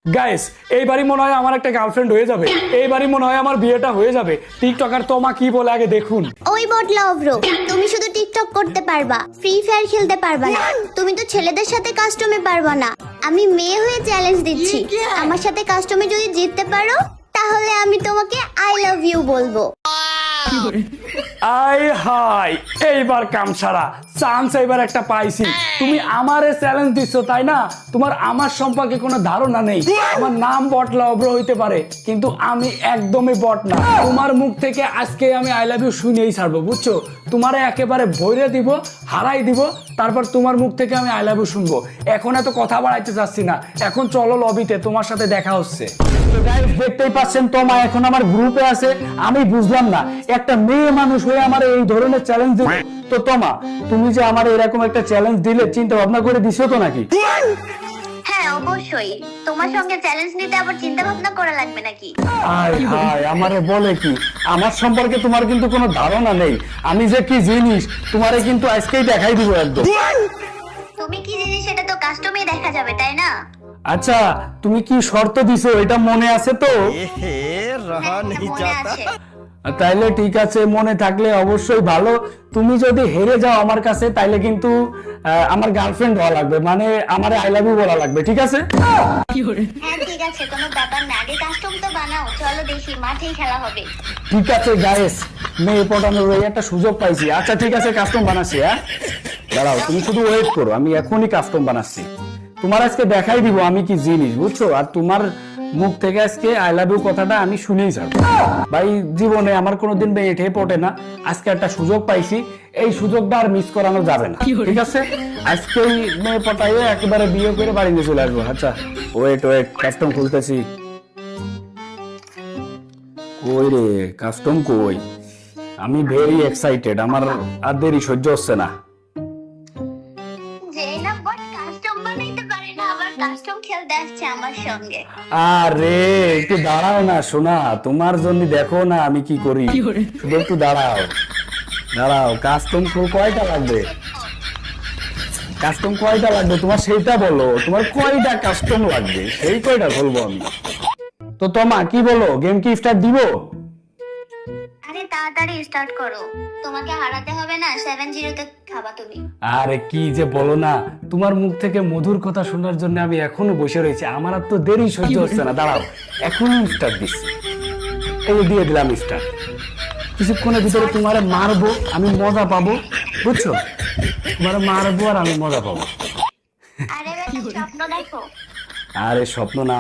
Guys এইবারই মনে হয় আমার একটা গার্লফ্রেন্ড হয়ে যাবে, এইবারই মনে হয় আমার বিয়েটা হয়ে যাবে। টিকটকার তোমা কি বলে আগে দেখুন। ওই বটলা অভ্র, তুমি শুধু টিকটক করতে পারবা, ফ্রি ফায়ার খেলতে পারবা না। তুমি তো ছেলেদের সাথে কাস্টমে পারবা না। আমি মেয়ে হয়ে চ্যালেঞ্জ দিচ্ছি, আমার সাথে কাস্টমে যদি জিততে পারো তাহলে আমি তোমাকে আই লাভ ইউ বলবো। আই হাই, এইবার কাম ছাড়া চান্স এইবার একটা পাইছি। তুমি আমারে চ্যালেঞ্জ দিচ্ছ তাই না? তোমার আমার সম্পর্কে কোনো ধারণা নেই। আমার নাম বটলা অভ্র হইতে পারে, কিন্তু আমি একদমই বট না। তোমার মুখ থেকে আজকে আমি আই লাভ ইউ শুনেই ছাড়বো, বুঝছো? তোমারে একেবারে ভইরে দিব, হারাই দিব, তারপর তোমার মুখ থেকে আমি আই লাভ ইউ শুনবো। এখন এত কথা বাড়াইতে চাচ্ছি না, এখন চলো লবিতে, তোমার সাথে দেখা হচ্ছে। তো গাইস দেখতেই পাচ্ছেন তোমা এখন আমার গ্রুপে আছে। আমি বুঝলাম না একটা মেয়ে মানুষ হয়ে আমার এই ধরনের চ্যালেঞ্জ দিল। তো তোমা, তুমি যে আমার এরকম একটা চ্যালেঞ্জ দিলে চিন্তা ভাবনা করে দিছো তো নাকি? হ্যাঁ অবশ্যই, তোমার সঙ্গে চ্যালেঞ্জ নিতে আবার চিন্তা ভাবনা করা লাগবে নাকি? আয় হায়, আমারে বলে কি? আমার সম্পর্কে তোমার কিন্তু কোনো ধারণা নেই। আমি যে কি জিনিস তোমারে কিন্তু আজকেই দেখাই দিব একদম। তুমি কি জিনিস সেটা তো কাস্টমে দেখা যাবে, তাই না? আচ্ছা, তুমি কি শর্ত দিছো এটা মনে আছে তো? রহা নেই চাহতা। তাইলে ঠিক আছে, মনে থাকলে অবশ্যই ভালো। তুমি যদি হেরে যাও আমার কাছে তাইলে কিন্তু আমার গার্লফ্রেন্ড হওয়া লাগবে, মানে আমার আই লাভ ইউ বলা লাগবে, ঠিক আছে? হ্যাঁ ঠিক আছে, কোনো ব্যাপার না। আগে কাস্টম তো বানাও, চলো দেখি, মাঠেই খেলা হবে। ঠিক আছে গাইস, মেয়ে পটানোর এই একটা সুযোগ পাইছি। আচ্ছা ঠিক আছে, কাস্টম বানাচ্ছি। হ্যাঁ দাঁড়াও, তুমি শুধু ওয়েট করো, আমি এখনই কাস্টম বানাচ্ছি। তোমার আজকে দেখাই দিব আমি কি জিনিস, বুঝছো? আর তোমার মুখ থেকে আজকে আই লাভ ইউ কথাটা আমি শুনেই ছাড়বো। ভাই, জীবনে আমার কোনোদিন মেয়ে ঠে পটে না, আজকে একটা সুযোগ পাইছি, এই সুযোগটা আর মিস করানো যাবে না, ঠিক আছে? আজকেই মেয়ে পটাইয়ে একেবারে বিয়ে করে বাড়ি নিয়ে চলে আসবো। আচ্ছা ওয়েট ওয়েট, কাস্টম খুলতেছি। কই রে কাস্টম কই? আমি ভেরি এক্সাইটেড, আমার আর দেরি সহ্য হচ্ছে না। যে না বট কাস্টম বানাইতে পারে না, আবার কাস্টম খেলতে আসছে আমার সঙ্গে। আরে একটু দাঁড়াও না সোনা, তোমার জন্য দেখো না আমি কি করি। শুধু একটু দাঁড়াও দাঁড়াও। কাস্টম কয়টা লাগবে? কাস্টম কয়টা লাগবে তোমার সেইটা বলো। তোমার কয়টা কাস্টম লাগবে সেই কয়টা বলবো আমি। তো তোমা কি বলো, গেম কি স্টার্ট দিব? আরে তাড়াতাড়ি স্টার্ট করো, তোমাকে হারাতে হবে না। 7-0 তে খাবা তুমি। আরে কি যে বলো না, তোমার মুখ থেকে মধুর কথা শোনার জন্য আমি এখনো বসে রয়েছি। আমার আর তো দেরি সহ্য হচ্ছে না, দাঁড়াও এখনই স্টার্ট দিচ্ছি। এই দিয়ে দিলাম স্টার্ট। কিছুক্ষণের ভিতরে তোমারে মারবো, আমি মজা পাবো, বুঝছো? তোমারে মারবো আর আমি মজা পাবো। আরে স্বপ্ন দেখো। আরে স্বপ্ন না,